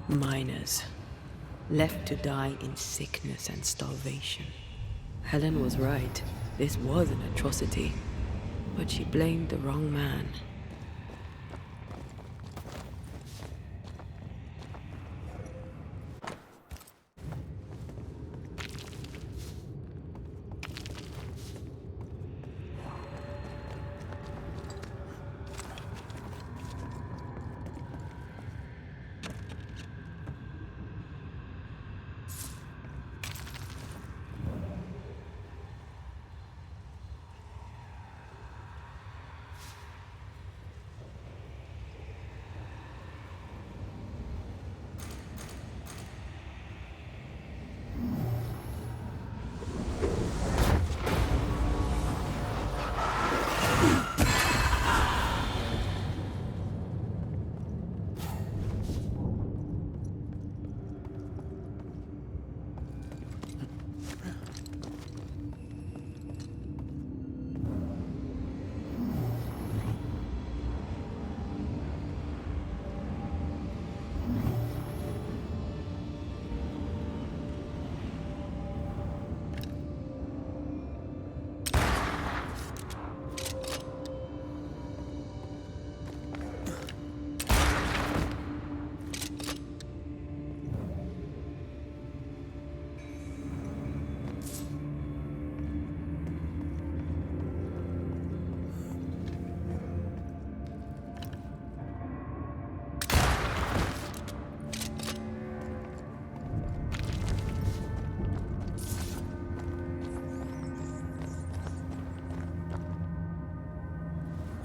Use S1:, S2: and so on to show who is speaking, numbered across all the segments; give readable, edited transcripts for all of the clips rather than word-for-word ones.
S1: Miners, left to die in sickness and starvation. Helen was right. This was an atrocity. But she blamed the wrong man.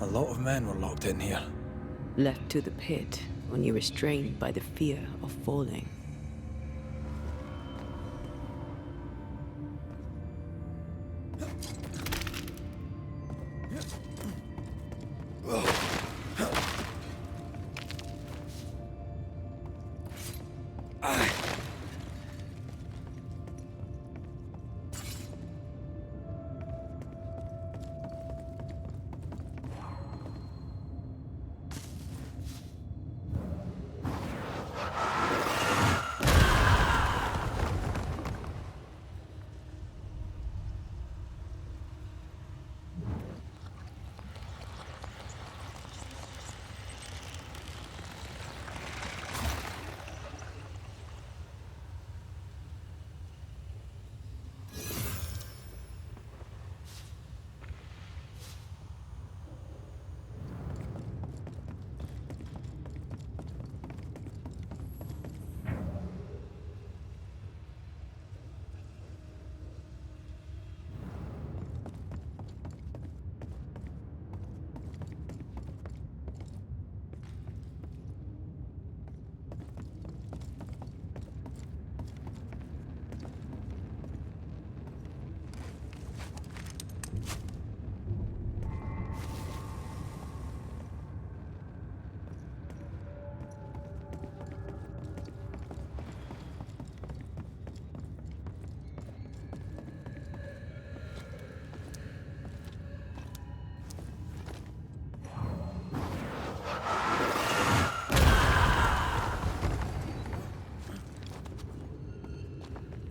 S2: A lot of men were locked in here.
S1: Left to the pit, only restrained by the fear of falling.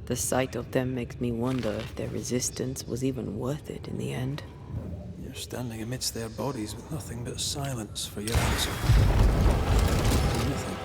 S1: The sight of them makes me wonder if their resistance was even worth it in the end.
S2: You're standing amidst their bodies with nothing but silence for your answer. Nothing.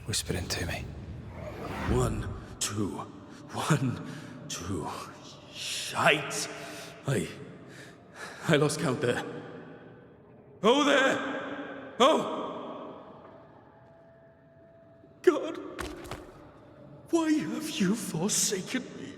S2: whispering to me.
S3: 1, 2, 1, 2. Shite! I lost count there. Oh, there! Oh! God, why have you forsaken me?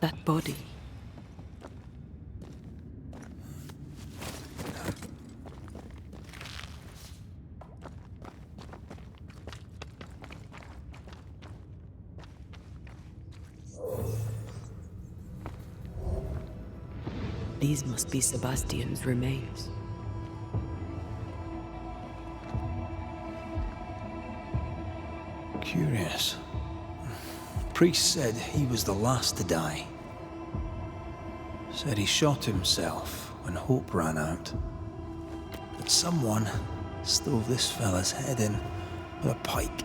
S1: That body. These must be Sebastian's remains.
S2: Curious. Priest said he was the last to die. Said he shot himself when hope ran out. But someone stove this fella's head in with a pike.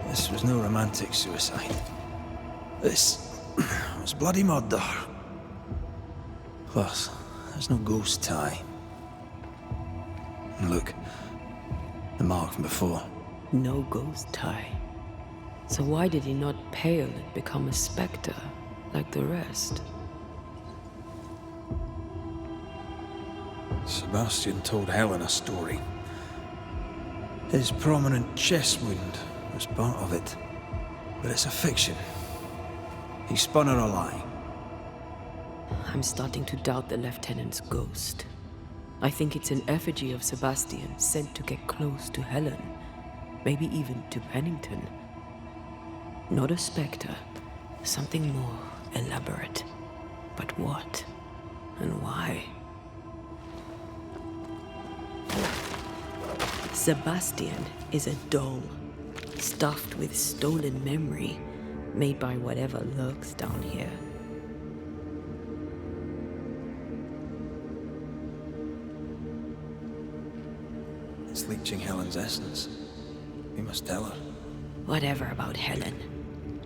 S2: This was no romantic suicide. This was bloody murder. Plus, there's no ghost tie. And look, the mark from before.
S1: No ghost tie. So why did he not pale and become a spectre like the rest?
S2: Sebastian told Helen a story. His prominent chest wound was part of it. But it's a fiction. He spun her a lie.
S1: I'm starting to doubt the lieutenant's ghost. I think it's an effigy of Sebastian sent to get close to Helen. Maybe even to Pennington. Not a spectre. Something more elaborate. But what? And why? Sebastian is a doll, stuffed with stolen memory, made by whatever lurks down here.
S2: It's leeching Helen's essence. We must tell her.
S1: Whatever about Helen.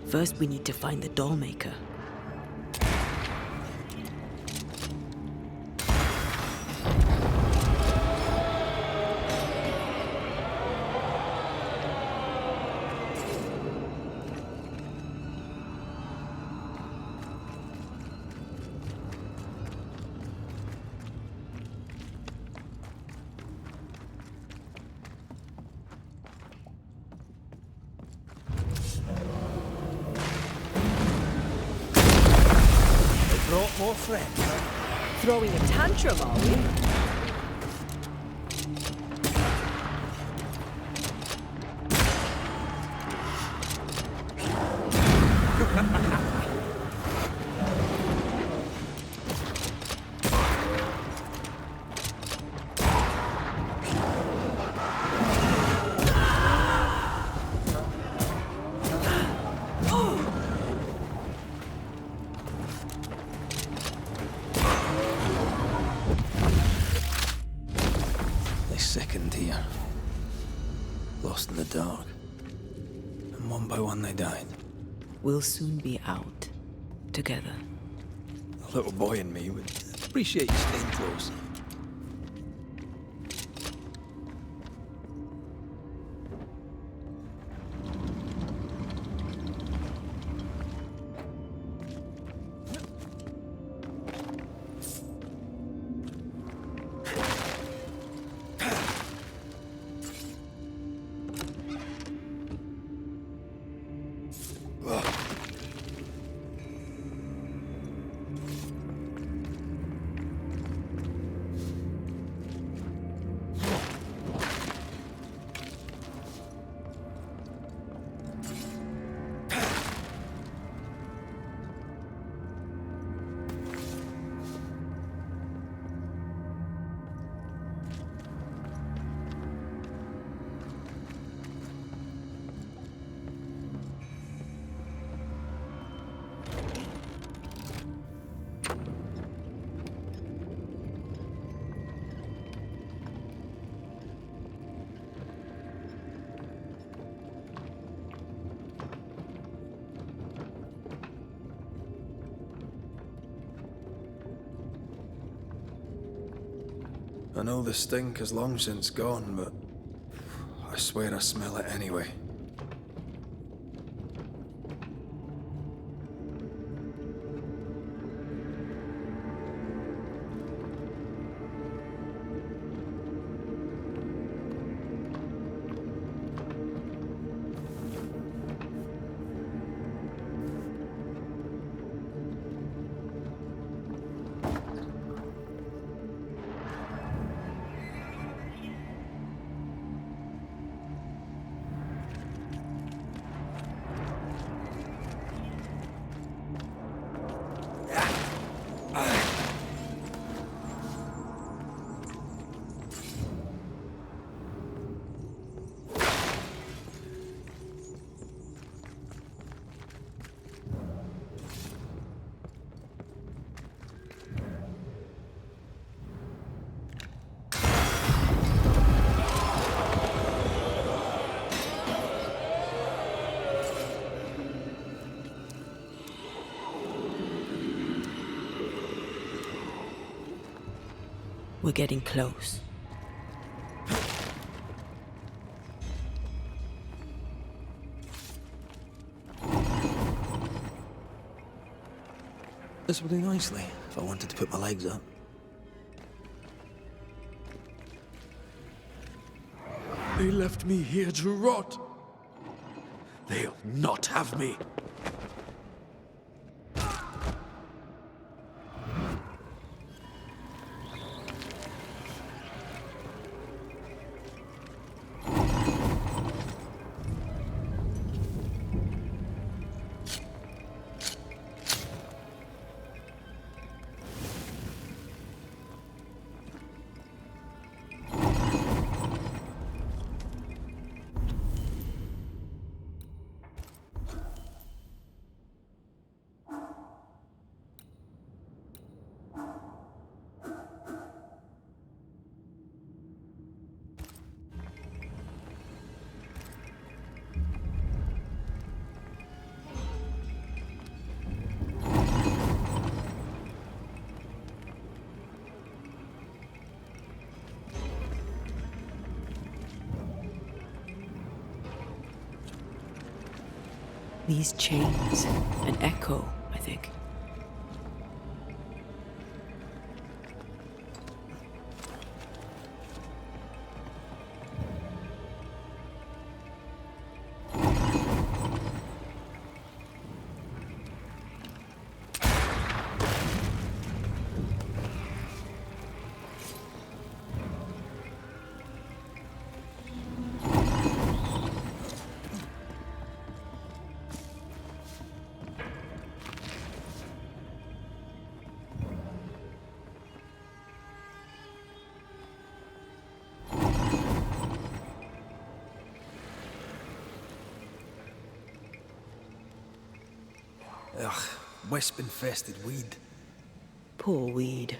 S1: First we need to find the doll maker.
S2: poor friend.
S1: Throwing a tantrum, are we?
S2: They sickened here. Lost in the dark. And one by one they died.
S1: We'll soon be out. Together.
S2: A little boy in me would appreciate you staying close. I know the stink has long since gone, but I swear I smell it anyway.
S1: We're getting close.
S2: This would do nicely if I wanted to put my legs up.
S3: They left me here to rot. They'll not have me.
S1: These chains, an echo, I think.
S2: Ugh, wisp-infested weed.
S1: Poor weed.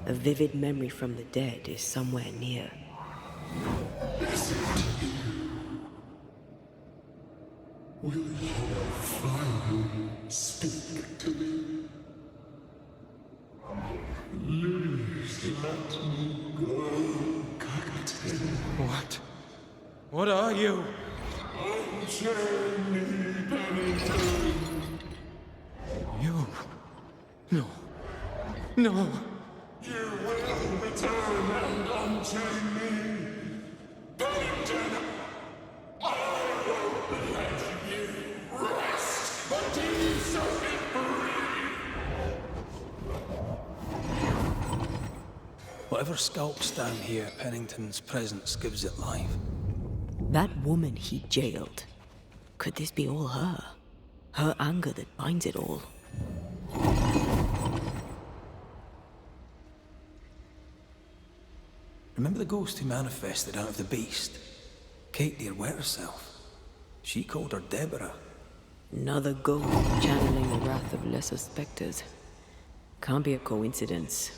S1: A vivid memory from the dead is somewhere near.
S4: Will you finally speak to me? Please let me go, Captain.
S2: What? What are you?
S4: Unchain me, Pennington.
S2: You? No. No.
S4: You will return and unchain me. Pennington, I won't let you rest until you set me free.
S2: Whatever skulks down here, Pennington's presence gives it life.
S1: That woman he jailed. Could this be all her? Her anger that binds it all.
S2: Remember the ghost who manifested out of the beast? Kate near wet herself. She called her Deborah.
S1: Another ghost channeling the wrath of lesser specters. Can't be a coincidence.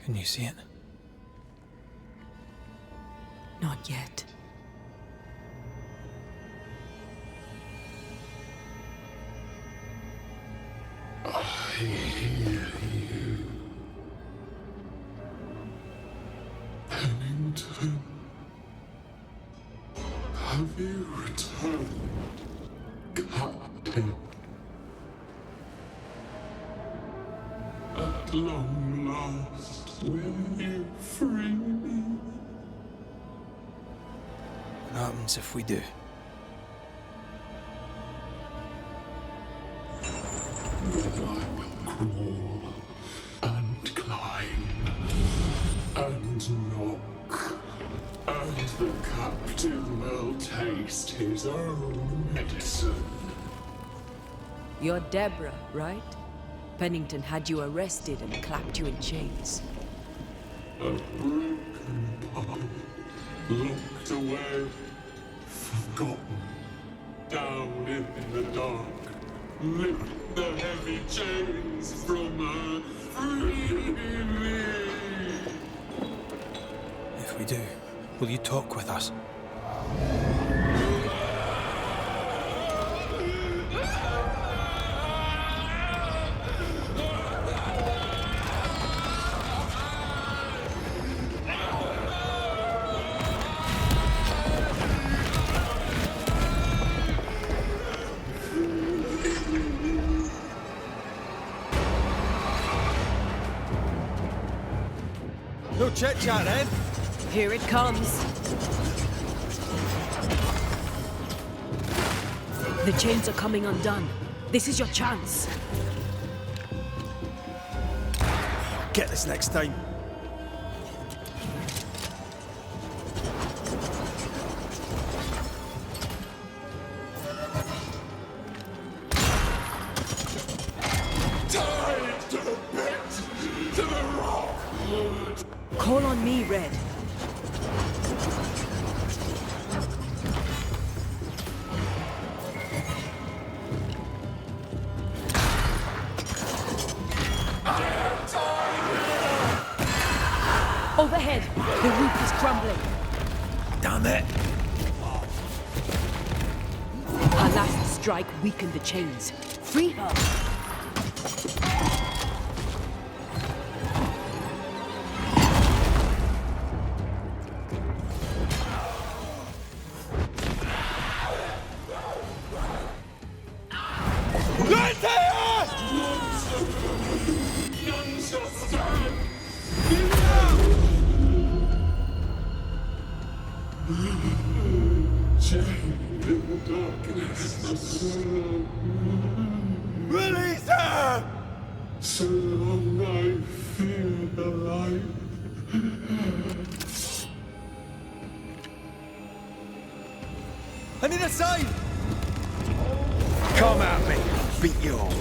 S2: Can you see it?
S1: Not yet.
S4: I hear you. Pennington, have you returned, Captain? At long last, will you free me?
S2: What happens if we do?
S4: Then I will crawl and climb taste his own medicine.
S1: You're Deborah, right? Pennington had you arrested and clapped you in chains.
S4: A broken part, locked away, forgotten, down in the dark. Lift the heavy chains from her, free me.
S2: If we do, will you talk with us? No chit-chat, eh?
S1: Here it comes. The chains are coming undone. This is your chance.
S2: Get this next time.
S4: Tied to the pit, to the rock.
S1: Call on me, Red. Overhead, the roof is crumbling.
S2: Damn it!
S1: Her last strike weakened the chains. Free her!
S4: None shall stand. Chained in the darkness for so long.
S2: Release her!
S4: So long I feared the light.
S2: I need a sign! Come at me! Beat you all.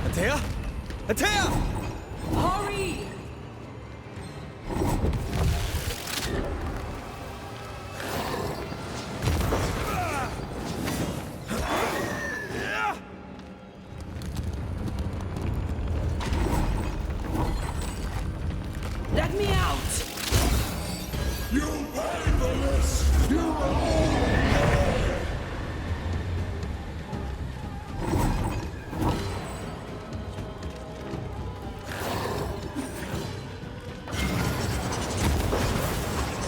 S2: Atea? Atea!
S1: Hurry! Let me out!
S4: You pay for this! You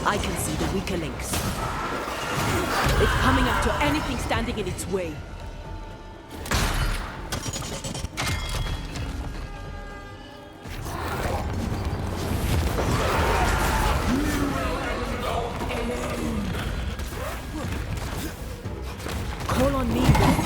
S1: I can see the weaker links. It's coming after anything standing in its way. Call on me, Red.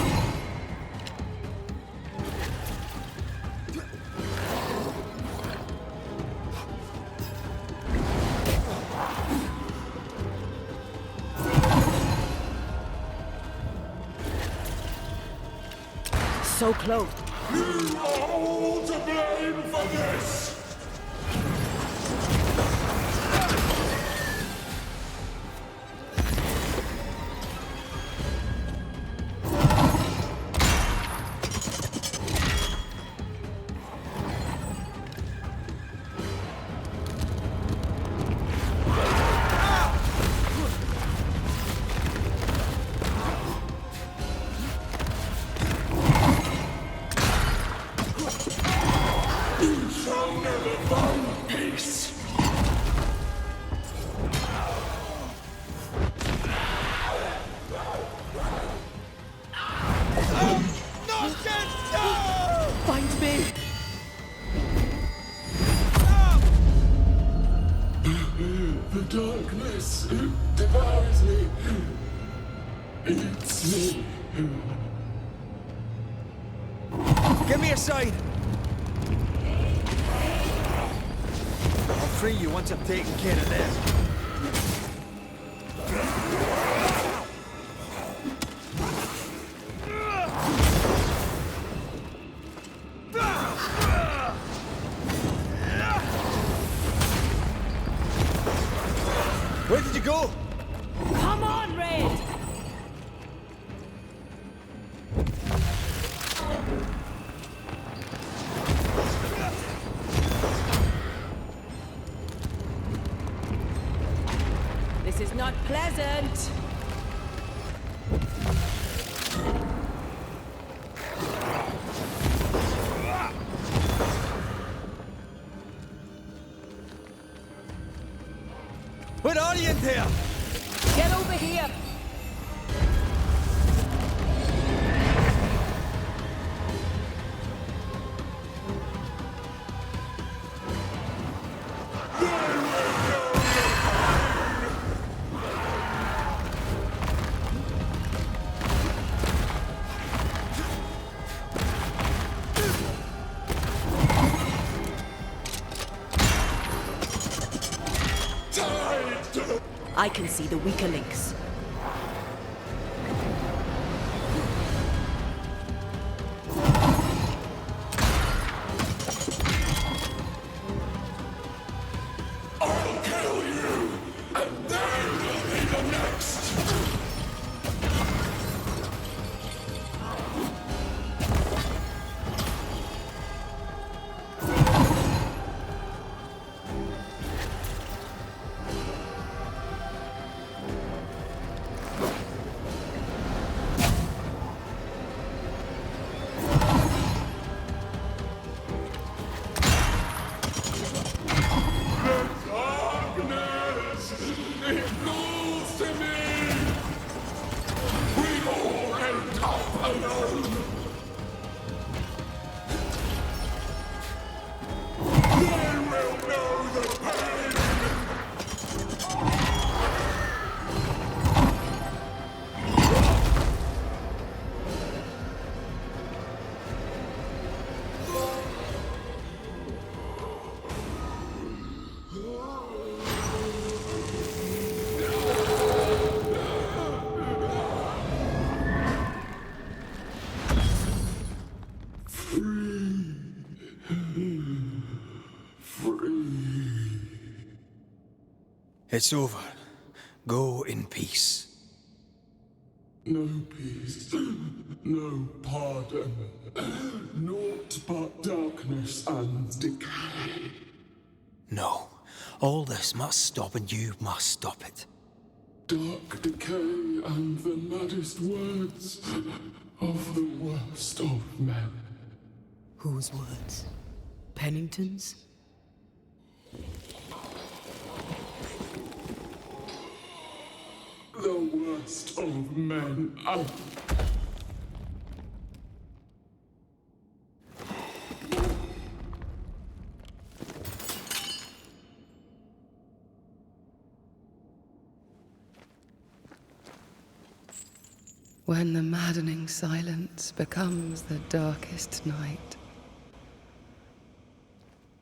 S1: So close.
S4: are all to blame for this! Shall never It's me.
S2: Give me a sign! I'll free you once I've taken care of this. Where did you go?
S1: Come on, Red! This is not pleasant.
S2: Where are you in there?
S1: Get over here! I can see the weaker links.
S4: I'll kill you, and then you'll be the next. Darkness! It calls to me! We all end up alone! They will know the pain!
S2: It's over. Go in peace.
S4: No peace, no pardon, naught but darkness and decay.
S2: No. All this must stop and you must stop it.
S4: Dark decay and the maddest words of the worst of men.
S1: Whose words? Pennington's?
S4: The worst of men.
S5: When the maddening silence becomes the darkest night,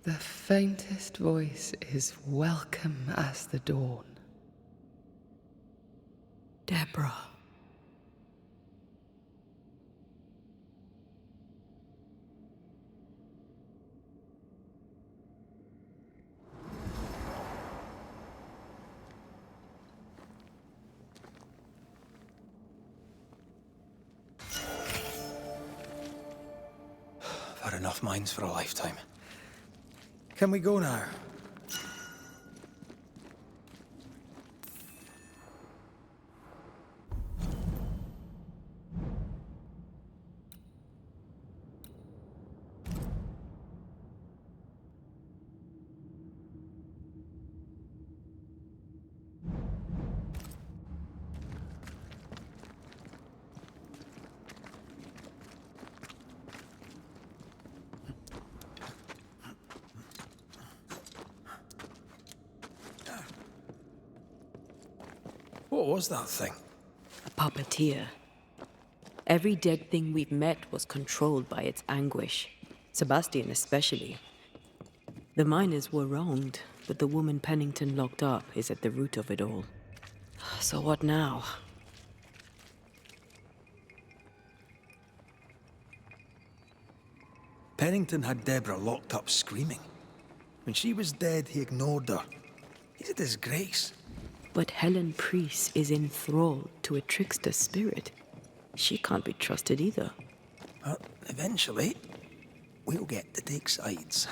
S5: the faintest voice is welcome as the dawn.
S1: Deborah.
S2: I've had enough minds for a lifetime. Can we go now? What was that thing?
S1: A puppeteer. Every dead thing we've met was controlled by its anguish. Sebastian especially. The miners were wronged, but the woman Pennington locked up is at the root of it all. So what now?
S2: Pennington had Deborah locked up screaming. When she was dead, he ignored her. He's a disgrace.
S1: But Helen Priest is enthralled to a trickster spirit. She can't be trusted either.
S2: But eventually, we'll get to take sides.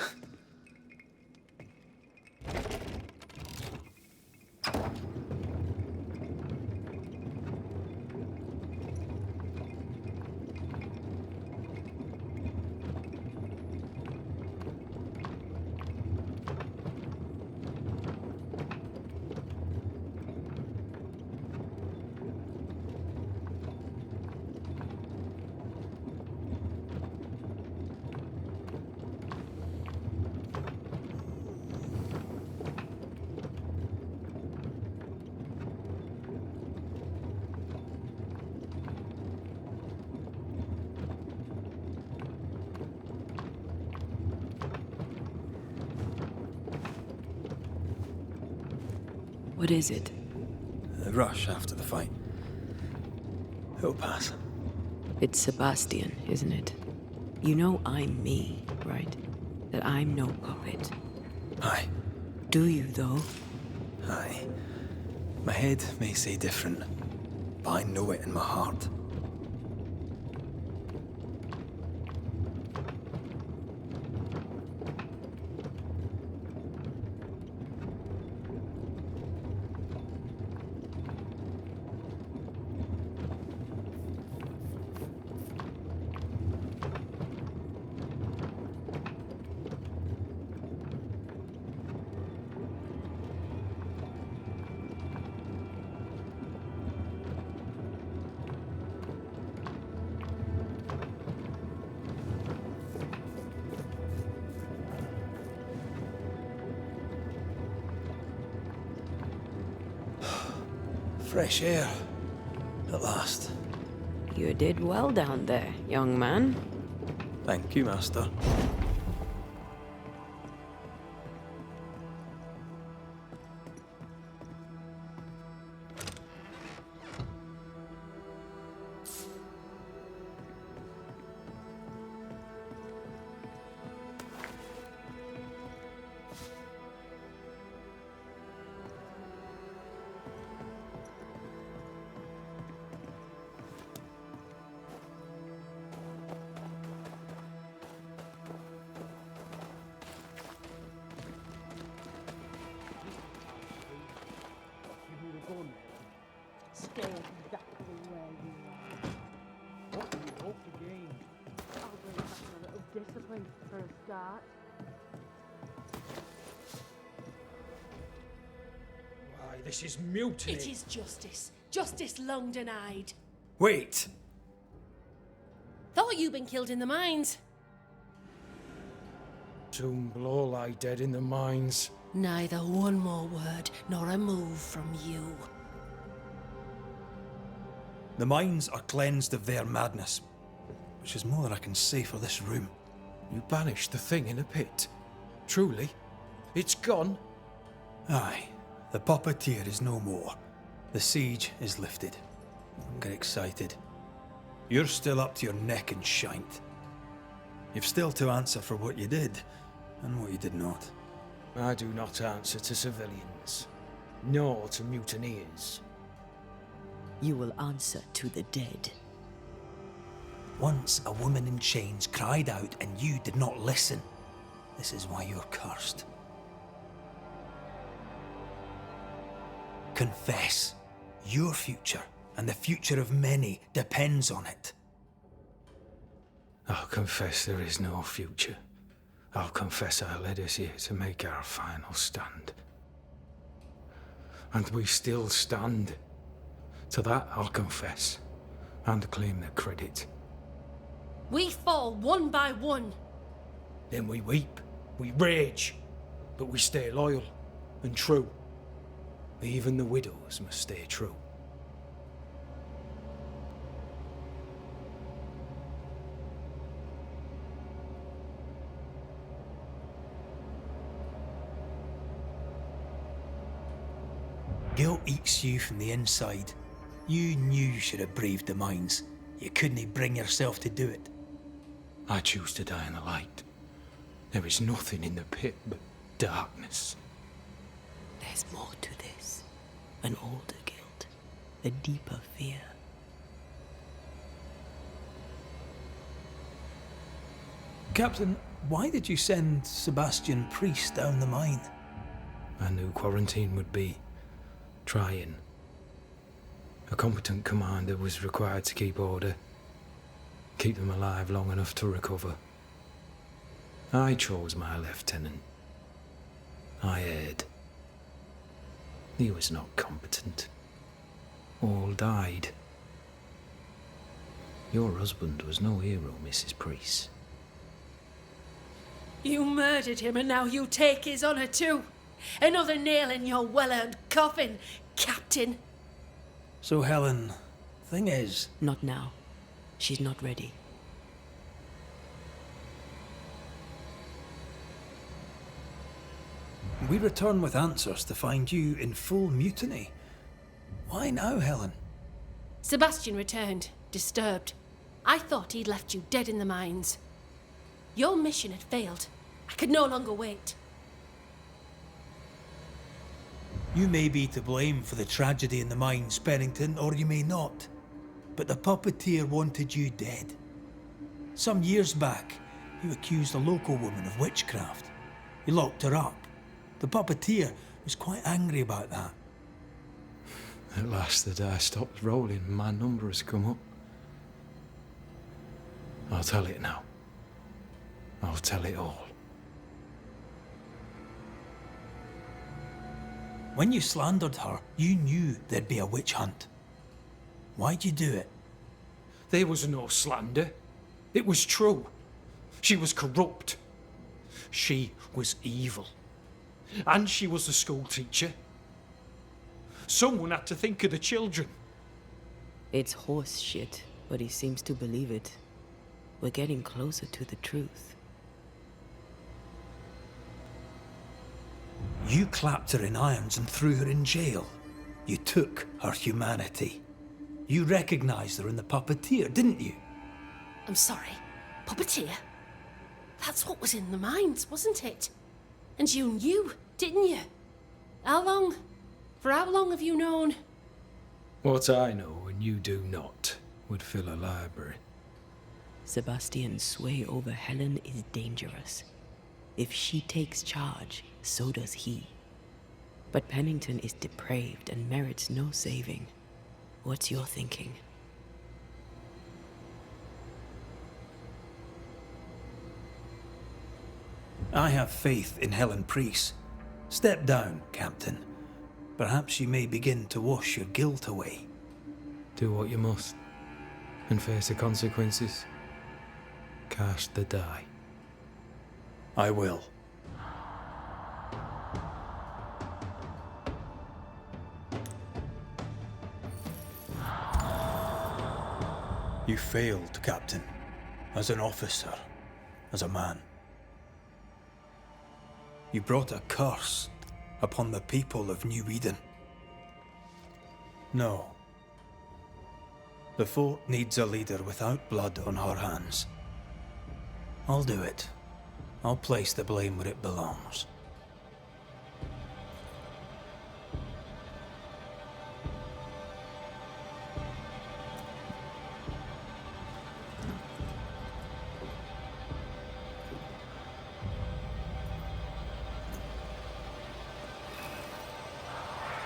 S1: What is it?
S2: The rush after the fight. It'll pass.
S1: It's Sebastian, isn't it? You know I'm me, right? That I'm no puppet.
S2: Aye.
S1: Do you, though?
S2: Aye. My head may say different, but I know it in my heart. Fresh air. At last.
S1: You did well down there, young man.
S2: Thank you, Master.
S6: Stay exactly where you are.
S7: What do you hope to gain?
S6: I'll bring back a little discipline for a start.
S7: Why, this is mutiny.
S8: It is justice. Justice long denied.
S2: Wait!
S8: Thought you'd been killed in the mines.
S7: Soon will all lie dead in the mines.
S8: Neither one more word nor a move from you.
S2: The mines are cleansed of their madness, which is more than I can say for this room.
S7: You banished the thing in a pit. Truly? It's gone?
S2: Aye, the puppeteer is no more. The siege is lifted. Don't get excited. You're still up to your neck in shite. You've still to answer for what you did, and what you did not.
S7: I do not answer to civilians, nor to mutineers.
S1: You will answer to the dead.
S2: Once a woman in chains cried out and you did not listen. This is why you're cursed. Confess. Your future and the future of many depends on it.
S7: I'll confess there is no future. I'll confess I led us here to make our final stand. And we still stand. To that I'll confess, and claim the credit.
S8: We fall one by one.
S7: Then we weep, we rage, but we stay loyal and true. Even the widows must stay true.
S2: Guilt eats you from the inside. You knew you should have braved the mines. You couldn't bring yourself to do it.
S7: I choose to die in the light. There is nothing in the pit but darkness.
S1: There's more to this. An older guilt. A deeper fear.
S2: Captain, why did you send Sebastian Priest down the mine?
S7: I knew quarantine would be trying. A competent commander was required to keep order, keep them alive long enough to recover. I chose my lieutenant. I erred. He was not competent. All died. Your husband was no hero, Mrs. Priest.
S8: You murdered him and now you take his honour too. Another nail in your well-earned coffin, Captain.
S2: So, Helen, thing is...
S1: Not now. She's not ready.
S2: We return with answers to find you in full mutiny. Why now, Helen?
S8: Sebastian returned, disturbed. I thought he'd left you dead in the mines. Your mission had failed. I could no longer wait.
S2: You may be to blame for the tragedy in the mines, Pennington, or you may not. But the puppeteer wanted you dead. Some years back, you accused a local woman of witchcraft. You locked her up. The puppeteer was quite angry about that.
S7: At last the die stopped rolling and my number has come up. I'll tell it now. I'll tell it all.
S2: When you slandered her, you knew there'd be a witch hunt. Why'd you do it?
S7: There was no slander. It was true. She was corrupt. She was evil. And she was a school teacher. Someone had to think of the children.
S1: It's horse shit, but he seems to believe it. We're getting closer to the truth.
S2: You clapped her in irons and threw her in jail. You took her humanity. You recognized her in the puppeteer, didn't you?
S8: I'm sorry. Puppeteer? That's what was in the mines, wasn't it? And you knew, didn't you? How long? For how long have you known?
S7: What I know and you do not would fill a library.
S1: Sebastian's sway over Helen is dangerous. If she takes charge, so does he. But Pennington is depraved and merits no saving. What's your thinking?
S2: I have faith in Helen Priest. Step down, Captain. Perhaps you may begin to wash your guilt away.
S7: Do what you must and face the consequences. Cast the die.
S2: I will. You failed, Captain. As an officer, as a man. You brought a curse upon the people of New Eden. No. The fort needs a leader without blood on her hands. I'll do it. I'll place the blame where it belongs.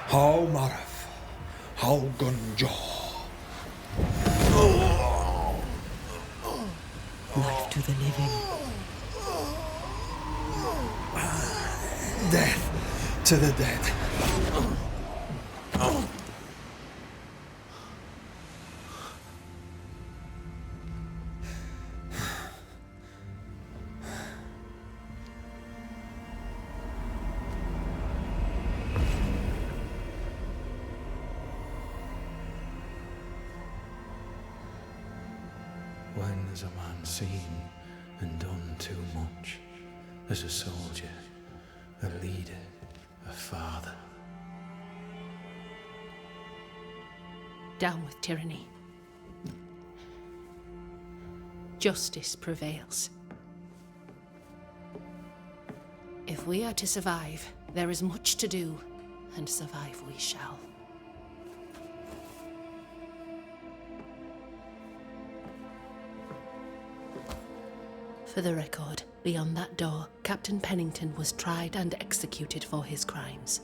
S2: How Marif, how Gunjo.
S1: Life to the living.
S2: Death to the dead.
S7: When has a man seen and done too much? As a soldier, a leader, a father.
S8: Down with tyranny. Justice prevails. If we are to survive, there is much to do, and survive we shall. For the record, beyond that door, Captain Pennington was tried and executed for his crimes.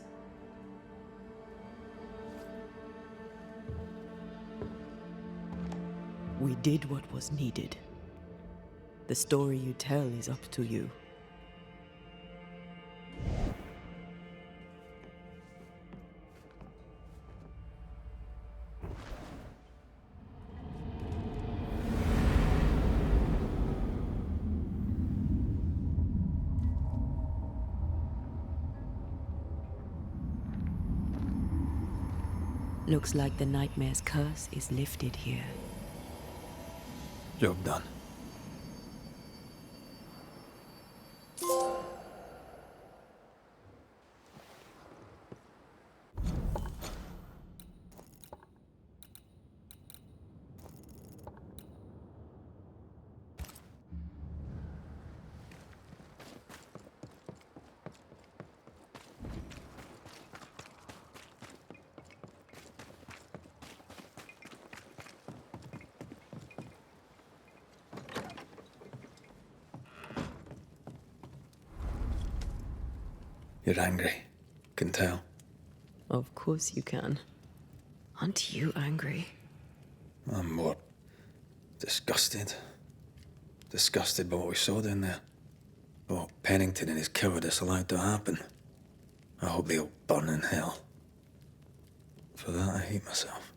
S1: We did what was needed. The story you tell is up to you. Looks like the nightmare's curse is lifted here.
S2: Job done. You're angry. Can tell.
S1: Of course you can. Aren't you angry?
S2: I'm more disgusted. Disgusted by what we saw down there. What Pennington and his cowardice allowed to happen. I hope they'll burn in hell. For that, I hate myself.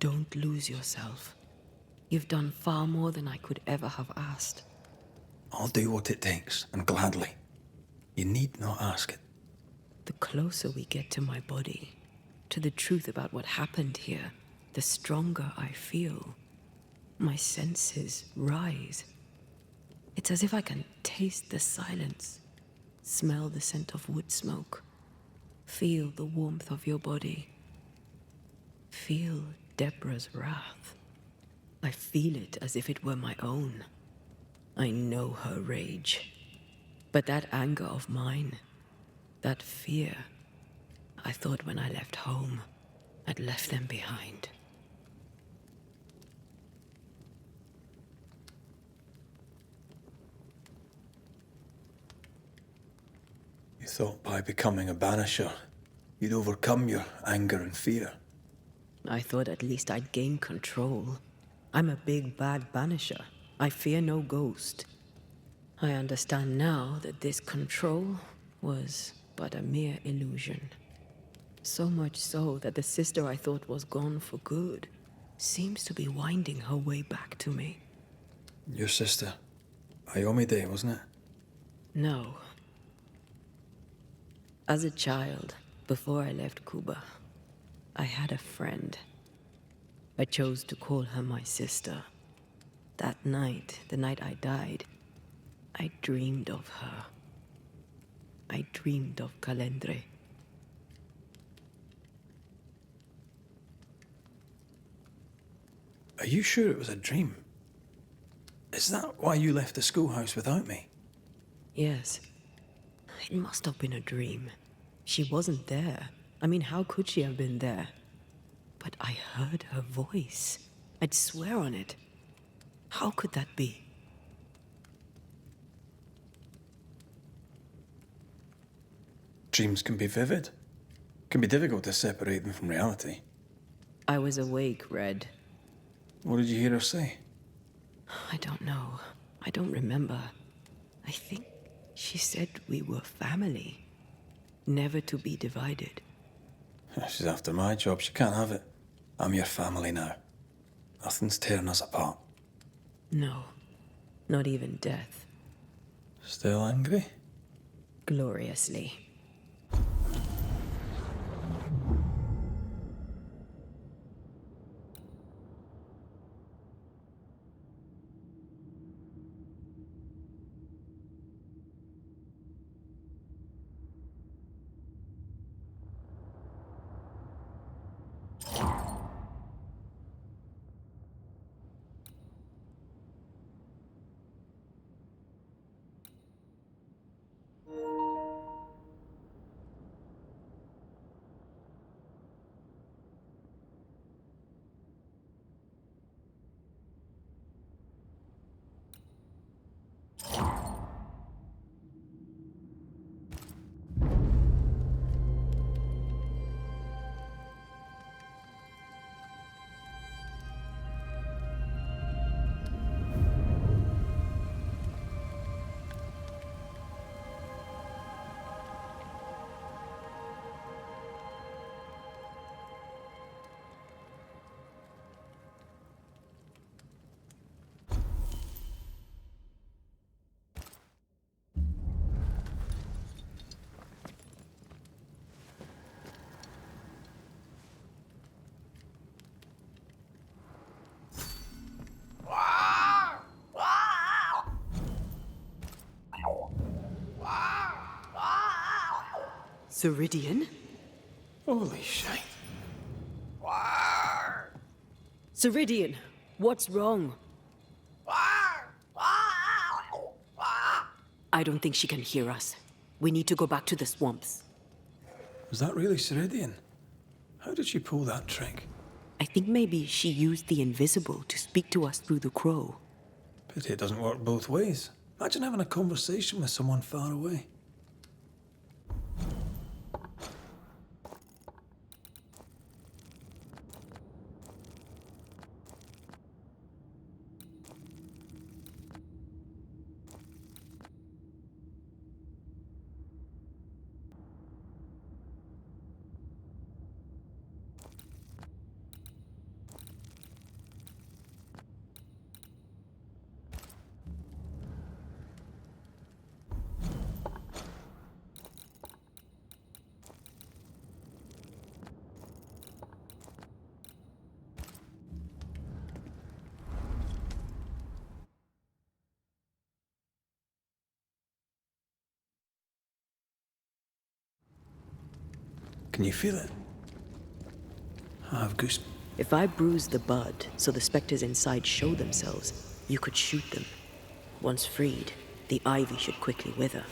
S1: Don't lose yourself. You've done far more than I could ever have asked.
S2: I'll do what it takes, and gladly. You need not ask it.
S1: The closer we get to my body, to the truth about what happened here, the stronger I feel. My senses rise. It's as if I can taste the silence, smell the scent of wood smoke, feel the warmth of your body, feel Deborah's wrath. I feel it as if it were my own. I know her rage. But that anger of mine, that fear, I thought when I left home, I'd left them behind.
S2: You thought by becoming a banisher, you'd overcome your anger and fear.
S1: I thought at least I'd gain control. I'm a big bad banisher. I fear no ghost. I understand now that this control was but a mere illusion. So much so that the sister I thought was gone for good seems to be winding her way back to me.
S2: Your sister, Ayomide, wasn't it?
S1: No. As a child, before I left Cuba, I had a friend. I chose to call her my sister. That night, the night I died, I dreamed of her. I dreamed of Calendre.
S2: Are you sure it was a dream? Is that why you left the schoolhouse without me?
S1: Yes. It must have been a dream. She wasn't there. I mean, how could she have been there? But I heard her voice. I'd swear on it. How could that be?
S2: Dreams can be vivid. Can be difficult to separate them from reality.
S1: I was awake, Red.
S2: What did you hear her say?
S1: I don't know. I don't remember. I think she said we were family. Never to be divided.
S2: She's after my job. She can't have it. I'm your family now. Nothing's tearing us apart.
S1: No. Not even death.
S2: Still angry?
S1: Gloriously. Ceridian?
S2: Holy shit.
S1: Ceridian, what's wrong? I don't think she can hear us. We need to go back to the swamps.
S2: Was that really Ceridian? How did she pull that trick?
S1: I think maybe she used the invisible to speak to us through the crow.
S2: Pity it doesn't work both ways. Imagine having a conversation with someone far away. Can you feel it? I have goose.
S1: If I bruise the bud so the specters inside show themselves, you could shoot them. Once freed, the ivy should quickly wither.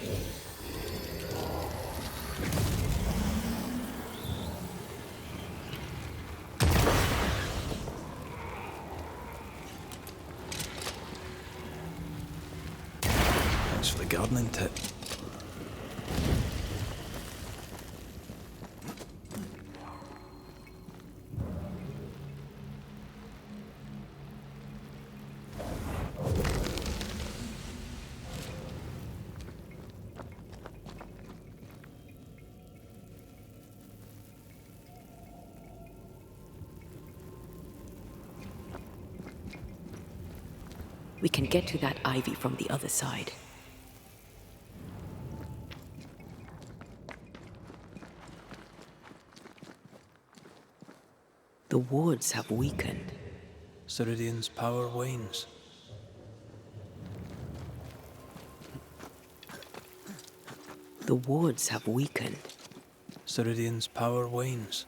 S2: Thanks for the gardening tip.
S1: We can get to that ivy from the other side. The wards have weakened.
S2: Ceridian's power wanes.
S1: The wards have weakened.
S2: Ceridian's power wanes.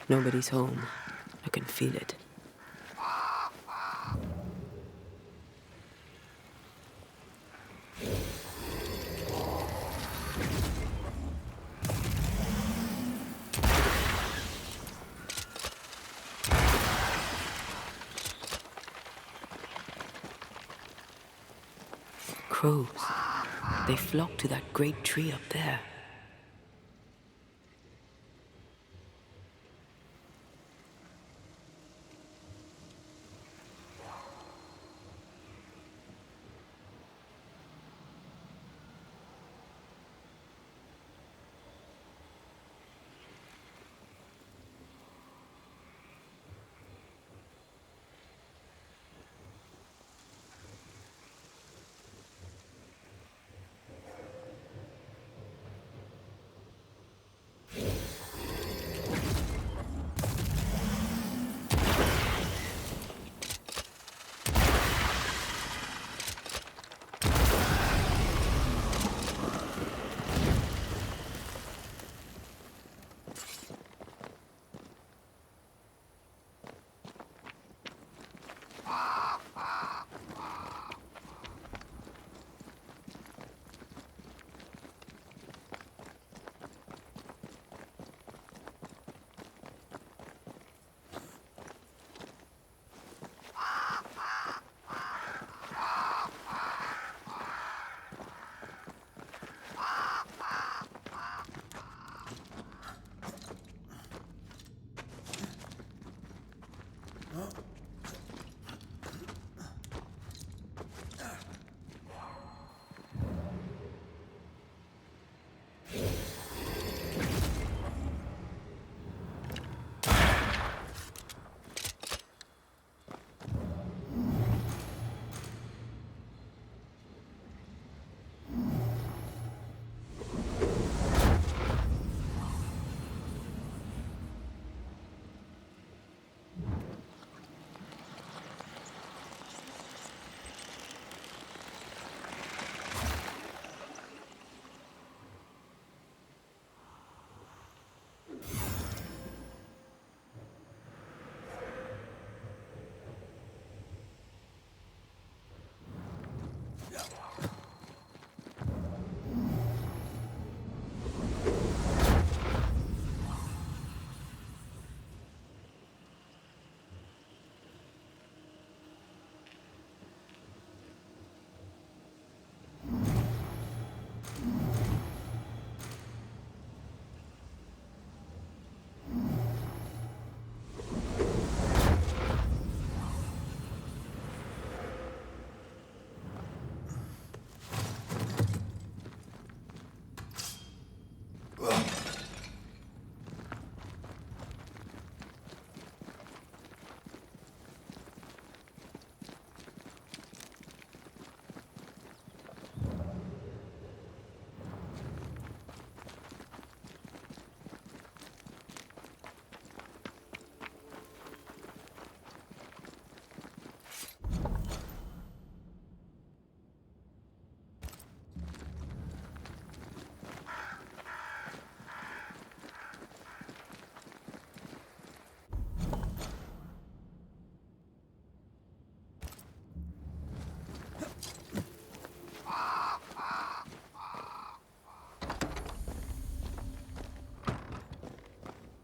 S1: Nobody's home. I can feel it. crows. They flock to that great tree up there.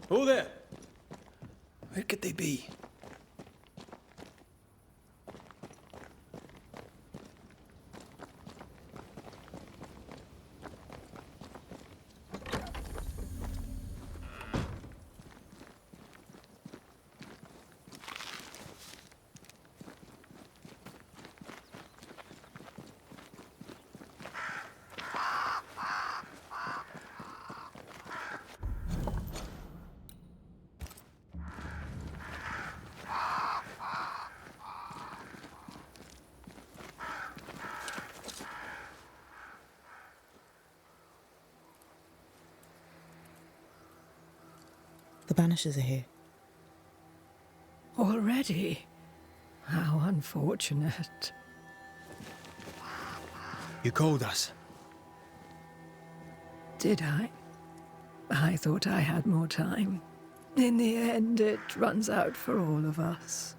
S2: Who there? Where could they be?
S9: The banishers are here.
S10: Already? How unfortunate.
S2: You called us.
S10: Did I? I thought I had more time. In the end, it runs out for all of us.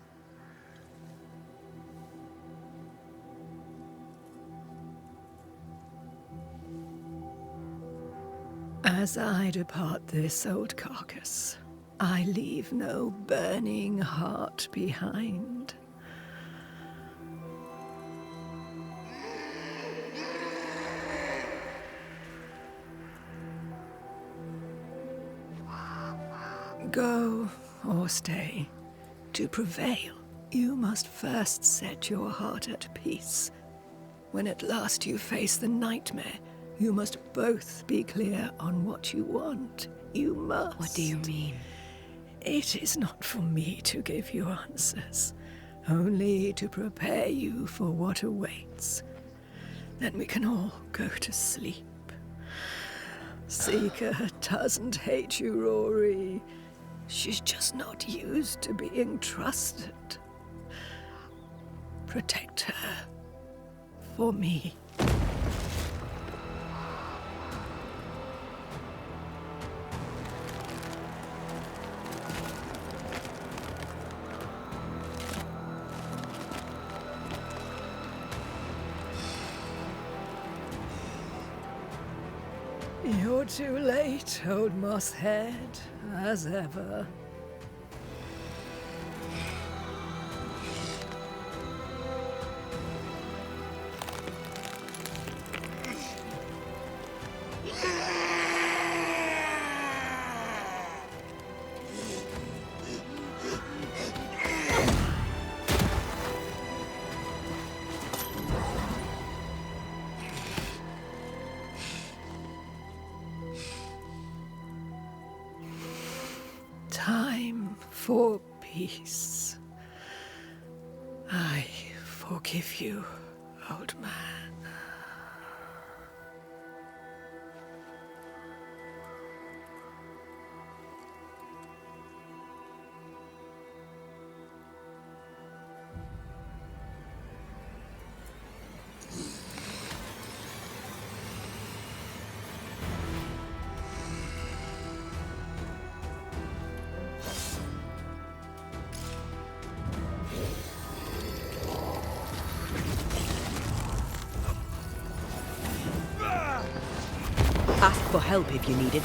S10: As I depart this old carcass, I leave no burning heart behind. Go or stay. To prevail, you must first set your heart at peace. When at last you face the nightmare, you must both be clear on what you want. You must.
S1: What do you mean?
S10: It is not for me to give you answers, only to prepare you for what awaits. Then we can all go to sleep. Seeker doesn't hate you, Rory. She's just not used to being trusted. Protect her. For me. You're too late, old mosshead, as ever. Time for peace. I forgive you, old man.
S1: Ask for help if you need it.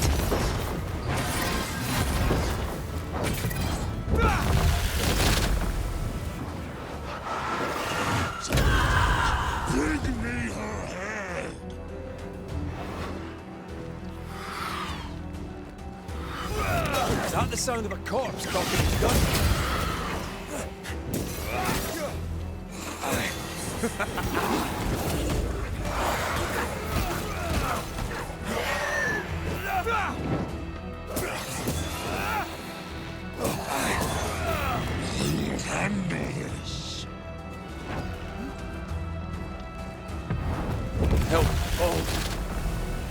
S4: Bring me her head!
S2: Is that the sound of a corpse talking its gun?
S4: I'll handle this.
S2: Help! Oh!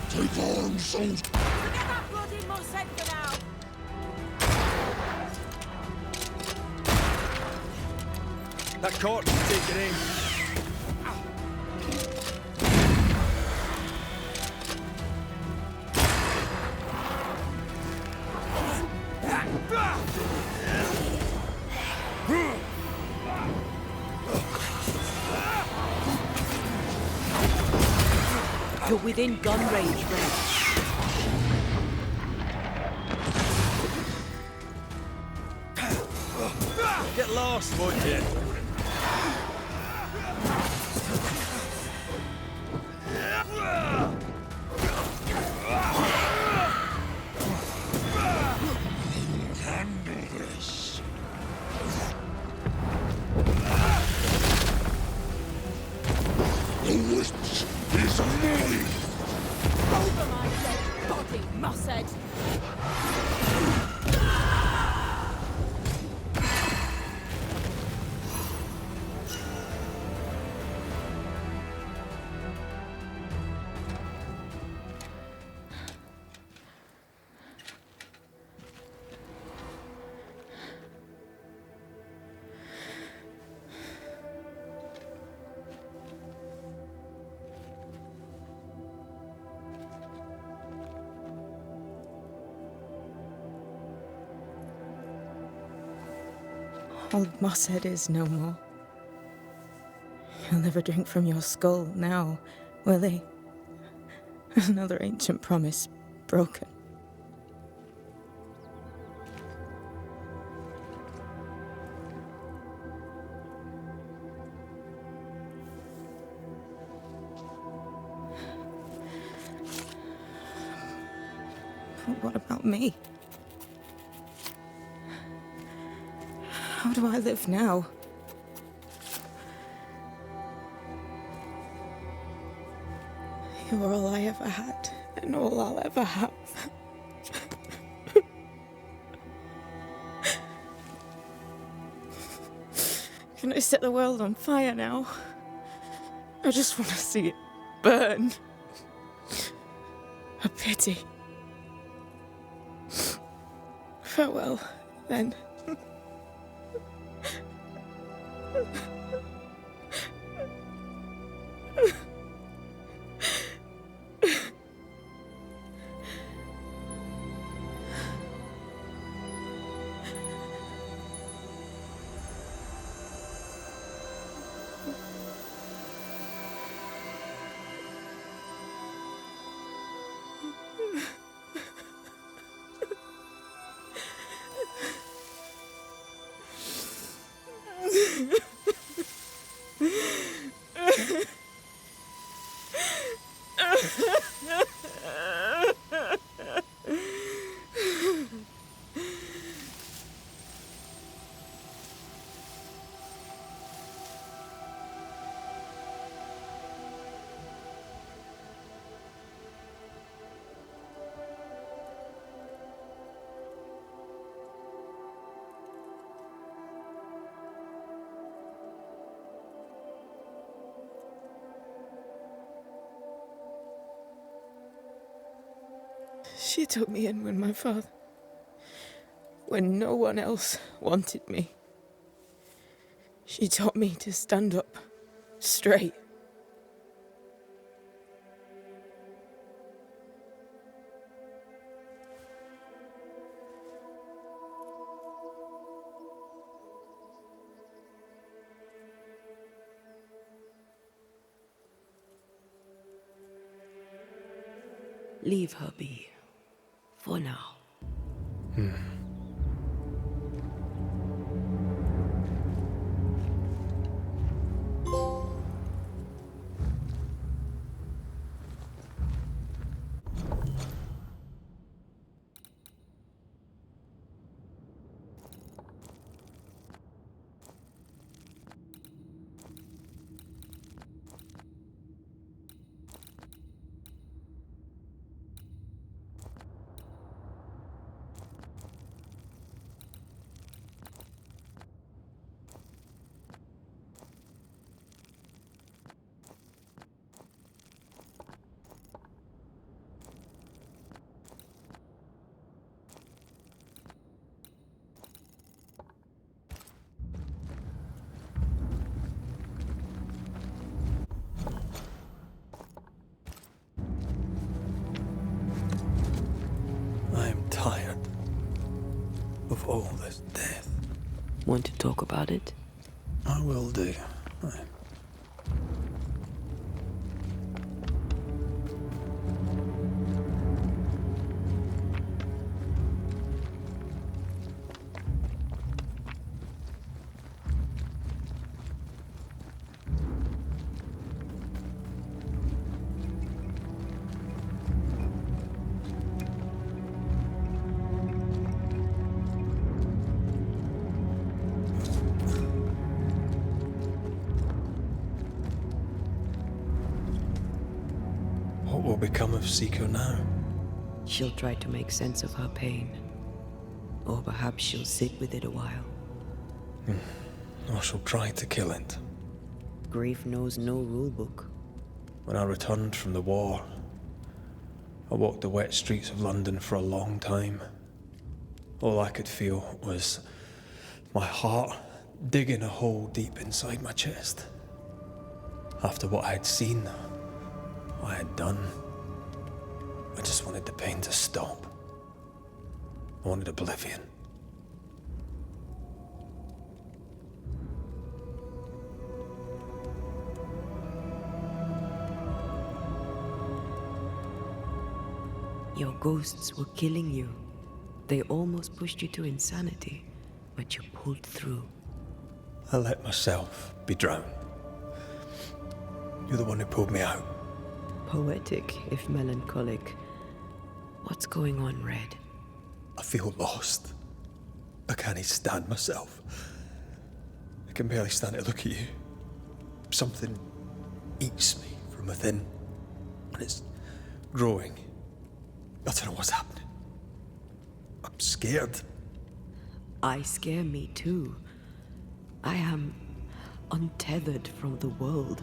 S4: Take arms, soldier.
S6: Forget that bloody Mossad for now!
S2: That corpse is taking aim.
S1: You're within gun range, Red.
S2: Get lost, won't you?
S4: Handle this. The witch is mine.
S6: Over my dead body, Mossad!
S9: Old Mosshead is no more. He'll never drink from your skull now, will he? Another ancient promise broken. But what about me? How do I live now? You're all I ever had, and all I'll ever have. Can I set the world on fire now? I just want to see it burn. A pity. Farewell, then. She took me in when no one else wanted me. She taught me to stand up straight.
S1: Leave her be. For now.
S2: Tired of all this death.
S1: Want to talk about it?
S2: I will do. What will become of Seeker now?
S1: She'll try to make sense of her pain. Or perhaps she'll sit with it a while.
S2: Or she'll try to kill it.
S1: Grief knows no rule book.
S2: When I returned from the war, I walked the wet streets of London for a long time. All I could feel was my heart digging a hole deep inside my chest. After what I had seen, what I had done, I just wanted the pain to stop. I wanted oblivion.
S1: Your ghosts were killing you. They almost pushed you to insanity, but you pulled through.
S2: I let myself be drowned. You're the one who pulled me out.
S1: Poetic, if melancholic. What's going on, Red?
S2: I feel lost. I can't stand myself. I can barely stand to look at you. Something eats me from within, and it's growing. I don't know what's happening. I'm scared.
S1: I scare me too. I am untethered from the world,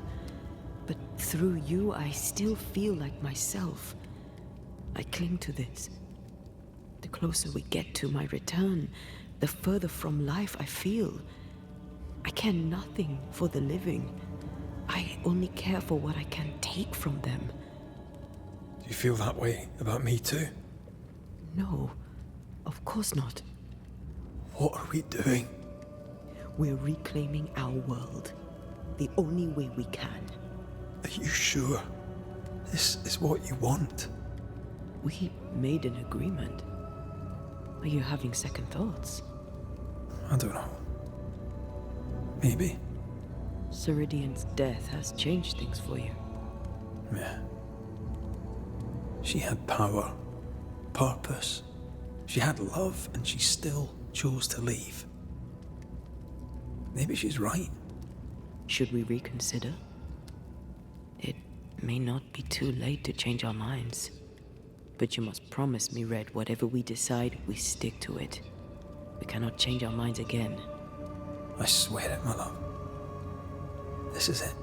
S1: but through you I still feel like myself. I cling to this. The closer we get to my return, the further from life I feel. I care nothing for the living. I only care for what I can take from them.
S2: Do you feel that way about me too?
S1: No, of course not.
S2: What are we doing?
S1: We're reclaiming our world. The only way we can.
S2: Are you sure? This is what you want?
S1: We made an agreement. Are you having second thoughts?
S2: I don't know. Maybe.
S1: Ceridian's death has changed things for you.
S2: Yeah. She had power, purpose. She had love, and she still chose to leave. Maybe she's right.
S1: Should we reconsider? It may not be too late to change our minds. But you must promise me, Red, whatever we decide, we stick to it. We cannot change our minds again.
S2: I swear it, my love. This is it.